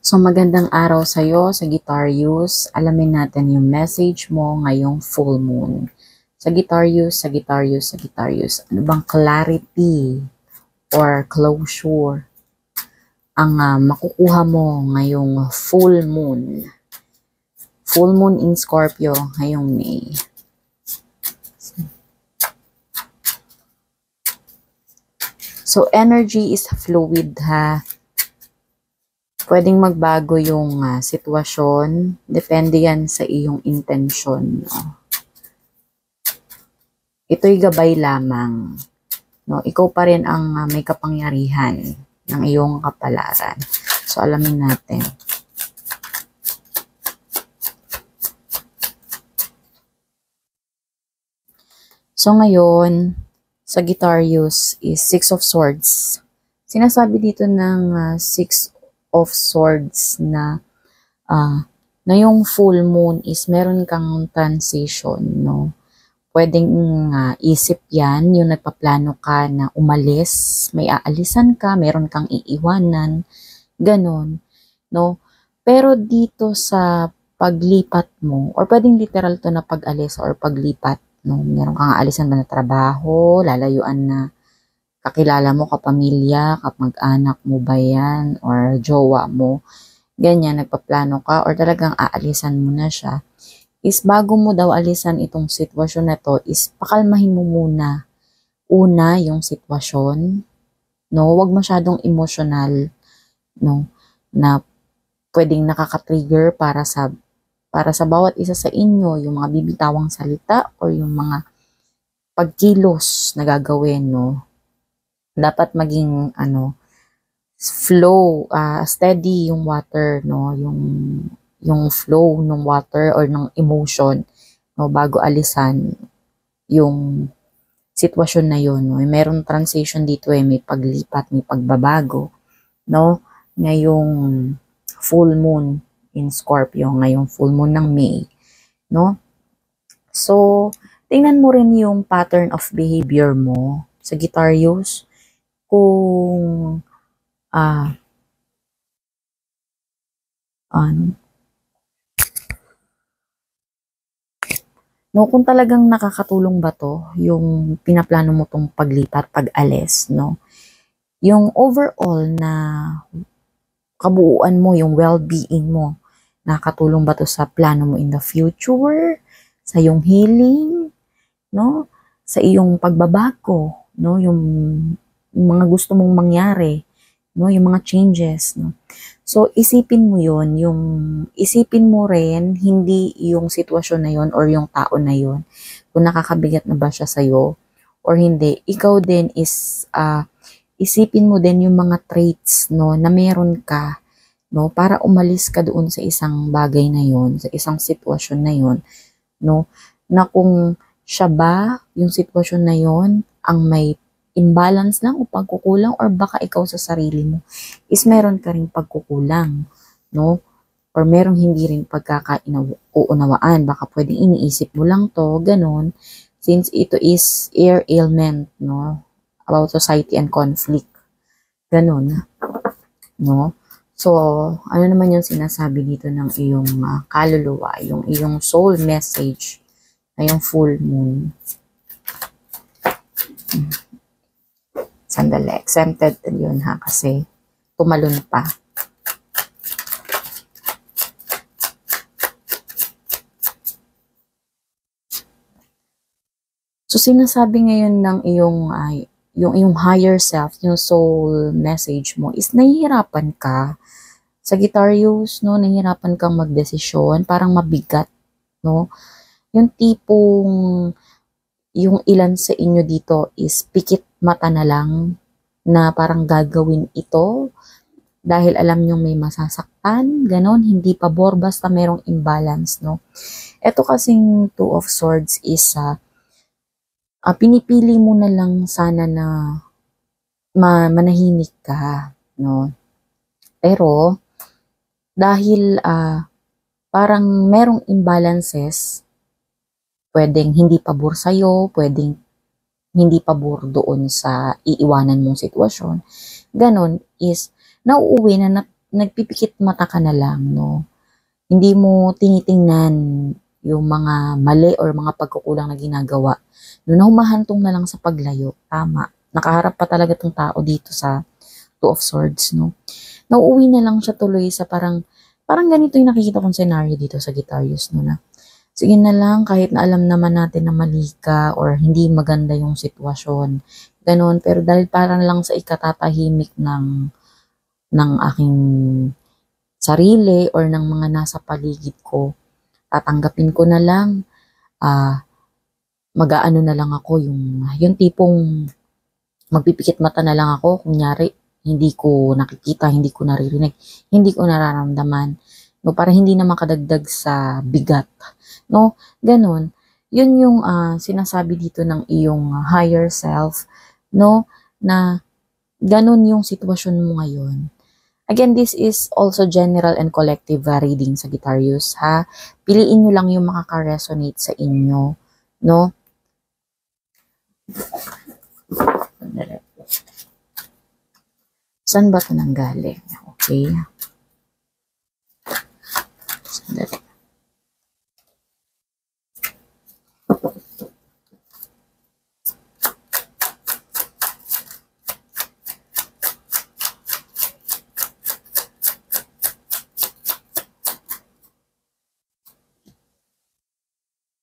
So magandang araw sa'yo, Sagittarius. Alamin natin yung message mo ngayong full moon. Sagittarius, Sagittarius, Sagittarius. Ano bang clarity or closure ang makukuha mo ngayong full moon? Full moon in Scorpio ngayong May. So energy is fluid ha. Pwedeng magbago yung sitwasyon. Depende yan sa iyong intention. No? Ito'y gabay lamang. No? Ikaw pa rin ang may kapangyarihan ng iyong kapalaran. So, alamin natin. So, ngayon, Sagittarius is Six of Swords. Sinasabi dito ng Six of Swords na ngayong full moon is meron kang transition, no? Pwedeng isip yan, yung nagpaplano ka na umalis, may aalisan ka, meron kang iiwanan, ganon, no? Pero dito sa paglipat mo, or pwedeng literal to na pag-alis or paglipat, no? Meron kang aalisan ba na trabaho, lalayuan na kakilala mo, kapamilya, kapag-anak mo ba yan, or jowa mo, ganyan, nagpaplano ka, or talagang aalisan mo na siya, is bago mo daw alisan itong sitwasyon na to, is pakalmahin mo muna. Una, yung sitwasyon, no, wag masyadong emotional, no, na pwedeng nakaka-trigger para sa bawat isa sa inyo, yung mga bibitawang salita, or yung mga pagkilos na gagawin, no, dapat maging flow, steady yung water, no, yung flow ng water or ng emotion, no, bago alisan yung sitwasyon na yun, no. Meron transition dito may paglipat, may pagbabago, no, ngayong full moon in Scorpio, ngayong full moon ng May, no. So, tingnan mo rin yung pattern of behavior mo, Sagittarius. Kung kung talagang nakakatulong ba to yung pinaplano mo tong paglipat, pag-alis, no? Yung overall na kabuuan mo, yung well-being mo, nakakatulong ba to sa plano mo in the future, sa iyong healing, no? Sa iyong pagbabago, no? Yung mga gusto mong mangyari, no, yung mga changes, no. So isipin mo yon, yung isipin mo rin hindi yung sitwasyon na yon or yung tao na yon, kung nakakabigat na ba siya sa iyo or hindi. Ikaw din is isipin mo din yung mga traits, no, na meron ka, no, para umalis ka doon sa isang bagay na yon, sa isang sitwasyon na yon, no, na kung siya ba yung sitwasyon na yon ang may imbalance lang o pagkukulang, or baka ikaw sa sarili mo is meron ka ring pagkukulang, no? Or merong hindi rin pagkakaunawaan, baka pwedeng iniisip mo lang to, ganon, since ito is air ailment, no? About society and conflict, ganon, no? So, ano naman yung sinasabi dito ng iyong kaluluwa, yung iyong soul message na yung full moon? Sandali, exempted yun ha, kasi tumalon pa. So, sinasabi ngayon ng yung iyong higher self, yung soul message mo, is nahihirapan ka, Sagittarius, no, nahihirapan kang magdesisyon, parang mabigat, no, yung tipong, yung ilan sa inyo dito is pikit mata na lang na parang gagawin ito dahil alam nyo may masasaktan, ganon, hindi pabor, basta merong imbalance, no. Ito kasing Two of Swords is pinipili mo na lang sana na manahimik ka, no. Pero dahil parang merong imbalances, pwedeng hindi pabor sa'yo, pwedeng hindi pabor doon sa iiwanan mong sitwasyon, ganon, is nauuwi na nagpipikit mata ka na lang, no? Hindi mo tinitingnan yung mga mali or mga pagkukulang na ginagawa. No, na humahantong na lang sa paglayo. Tama. Nakaharap pa talaga tong tao dito sa Two of Swords, no? Nauuwi na lang siya tuloy sa parang ganito yung nakikita kong scenario dito sa Guitarius, no, na sige na lang, kahit na alam naman natin na mali ka or hindi maganda yung sitwasyon. Ganon. Pero dahil parang lang sa ikatatahimik ng aking sarili or ng mga nasa paligid ko, tatanggapin ko na lang, mag-aano na lang ako, yung tipong magpipikit mata na lang ako, kunyari, hindi ko nakikita, hindi ko naririnig, hindi ko nararamdaman, no, para hindi na makadagdag sa bigat, no, ganun. Yun yung sinasabi dito ng iyong higher self, no, na ganun yung sitwasyon mo ngayon. Again, this is also general and collective reading sa Guitarius, ha? Piliin nyo lang yung makaka-resonate sa inyo, no? Saan ba ito nanggaling? Okay. Sandali.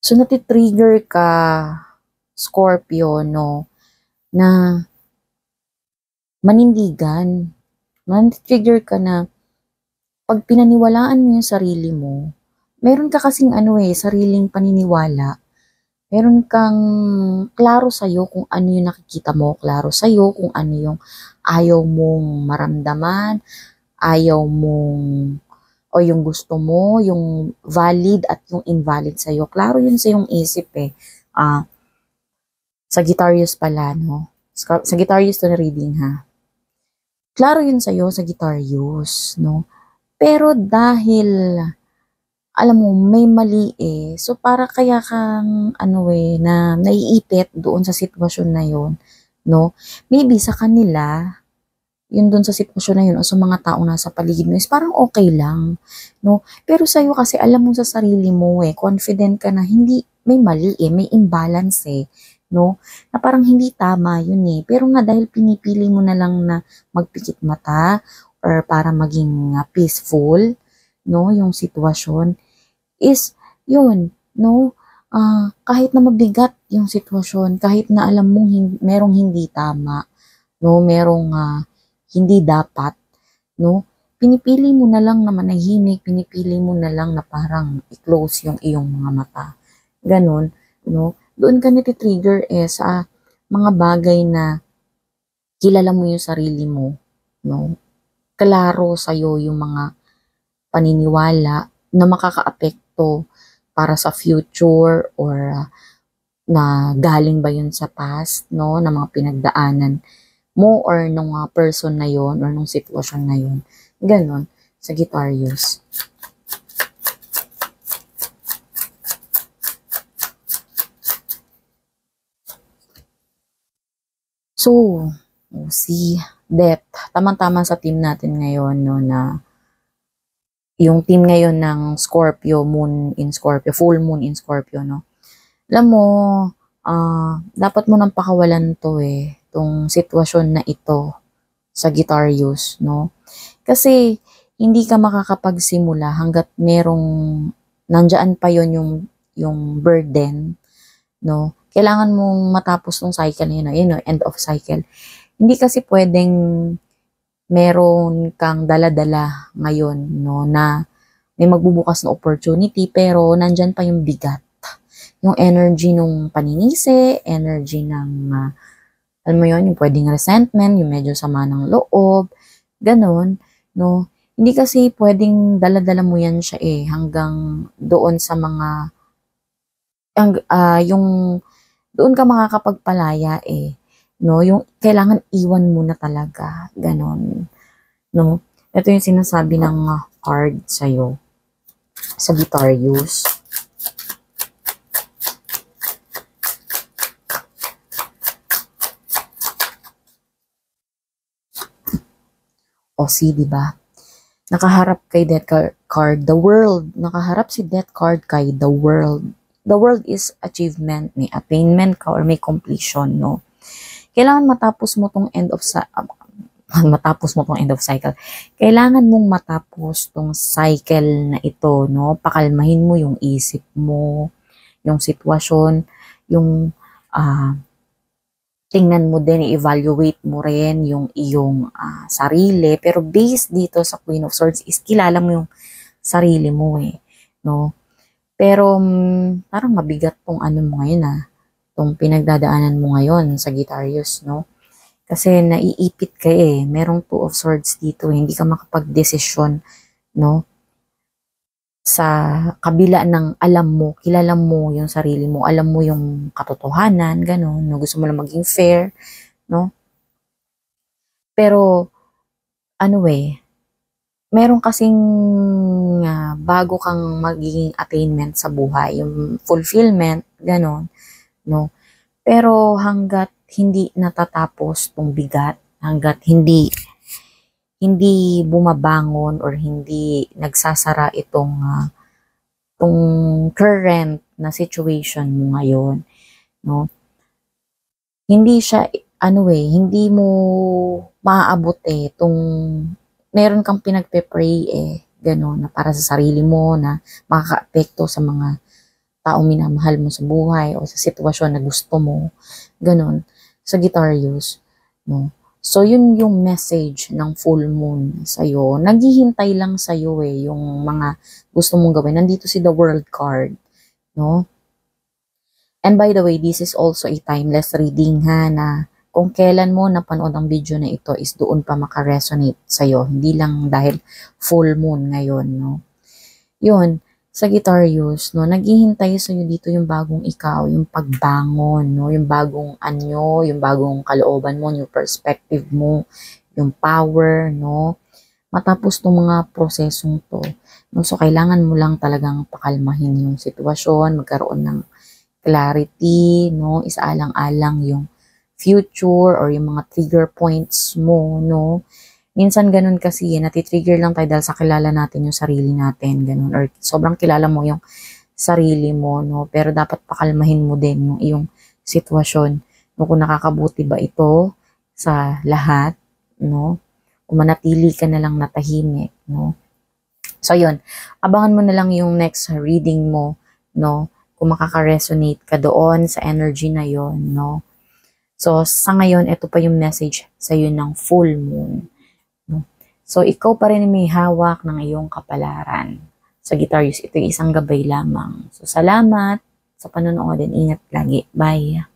So, natitrigger ka, Scorpio, no, na manindigan. Natitrigger ka na pag pinaniwalaan mo yung sarili mo, meron ka kasing sariling paniniwala. Meron kang klaro sa'yo kung ano yung nakikita mo, klaro sa'yo kung ano yung ayaw mong maramdaman, ayaw mong o yung gusto mo, yung valid at yung invalid sa'yo. Klaro yun sa yung isip eh. Sagittarius pala, no? Sagittarius to na reading, ha? Klaro yun sa'yo, Sagittarius, no? Pero dahil, alam mo, may mali eh. So, para kaya kang, na naiipit doon sa sitwasyon na yun, no? Maybe sa kanila, yun doon sa sitwasyon na yun o sa mga taong nasa paligid mo is parang okay lang, no? Pero sa'yo kasi alam mo sa sarili mo confident ka na hindi, may mali may imbalance no? Na parang hindi tama yun Pero nga dahil pinipili mo na lang na magpikit mata or para maging peaceful, no? Yung sitwasyon is yun, no? Kahit na mabigat yung sitwasyon, kahit na alam mong merong hindi tama, no? Merong hindi dapat, no? Pinipili mo na lang na manahimik, pinipili mo na lang na parang i-close yung iyong mga mata. Ganon, no? Doon ka natitrigger sa mga bagay na kilala mo yung sarili mo, no? Klaro sa'yo yung mga paniniwala na makakaapekto para sa future or na galing ba yun sa past, no? Na mga pinagdaanan mo or nung person na yon or nung sitwasyon na yon. Ganon, Sagittarius. So, si Death. Tamang-tama sa team natin ngayon, no, na yung team ngayon ng Scorpio, Moon in Scorpio, Full Moon in Scorpio, no. Alam mo, dapat mo nang pakawalan to tong sitwasyon na ito, Sagittarius, no? Kasi hindi ka makakapagsimula hanggat nandiyan pa yon yung burden, no? Kailangan mong matapos tong cycle na yun, end of cycle. Hindi kasi pwedeng meron kang dala-dala ngayon, no, na may magbubukas na opportunity pero nandyan pa yung bigat. Yung energy nung paninisi, energy ng alam mo yun, yung pwedeng resentment, yung medyo sama ng loob, ganun, no? Hindi kasi pwedeng dala-dala mo yan siya hanggang doon sa mga, yung doon ka makakapagpalaya no? Yung kailangan iwan mo na talaga, ganun, no? Ito yung sinasabi ng card sa'yo, Sagittarius. O, di ba? Nakaharap kay death card, the world. Nakaharap si death card kay the world. The world is achievement, may attainment ka or may completion, no? Kailangan matapos mo tong end of cycle. Kailangan mong matapos tong cycle na ito, no? Pakalmahin mo yung isip mo, yung sitwasyon, yung tingnan mo din, i-evaluate mo rin yung iyong sarili. Pero based dito sa Queen of Swords is kilala mo yung sarili mo no? Pero parang mabigat tong ano mo ngayon tong pinagdadaanan mo ngayon, Sagittarius, no? Kasi naiipit ka merong Two of Swords dito, hindi ka makapag-desisyon, no? Sa kabila ng alam mo, kilala mo yung sarili mo, alam mo yung katotohanan, gano'n, no? Gusto mo lang maging fair, no? Pero, meron kasing bago kang magiging attainment sa buhay, yung fulfillment, gano'n, no? Pero hanggat hindi natatapos tong bigat, hanggat hindi bumabangon or hindi nagsasara itong current na situation mo ngayon, no? Hindi siya hindi mo maaabot itong meron kang pinagpe-pray gano'n, na para sa sarili mo na makaka-apekto sa mga taong minamahal mo sa buhay o sa sitwasyon na gusto mo, gano'n, Sagittarius, no? So, yun yung message ng full moon sa'yo. Naghihintay lang sa'yo yung mga gusto mong gawin. Nandito si the world card, no? And by the way, this is also a timeless reading na kung kailan mo napanood ang video na ito is doon pa makaresonate sa'yo. Hindi lang dahil full moon ngayon, no? Yun, Sagittarius, no, naghihintay sa'yo dito yung bagong ikaw, yung pagbangon, no, yung bagong anyo, yung bagong kalooban mo, yung perspective mo, yung power, no, matapos itong mga prosesong to, no, so kailangan mo lang talagang pakalmahin yung sitwasyon, magkaroon ng clarity, no, isaalang-alang yung future or yung mga trigger points mo, no. Minsan ganun kasi natitrigger lang tayo dahil sa kilala natin yung sarili natin, ganun. Or sobrang kilala mo yung sarili mo, no? Pero dapat pakalmahin mo din yung iyong sitwasyon. No? Kung nakakabuti ba ito sa lahat, no? Kung manatili ka na lang natahimik, no? So, yun. Abangan mo na lang yung next reading mo, no? Kung makaka-resonate ka doon sa energy na yon, no? So, sa ngayon, ito pa yung message sa'yo ng full moon. So, ikaw pa rin may hawak ng iyong kapalaran. Sagittarius, ito yung isang gabay lamang. So, salamat sa panonood and ingat lagi. Bye!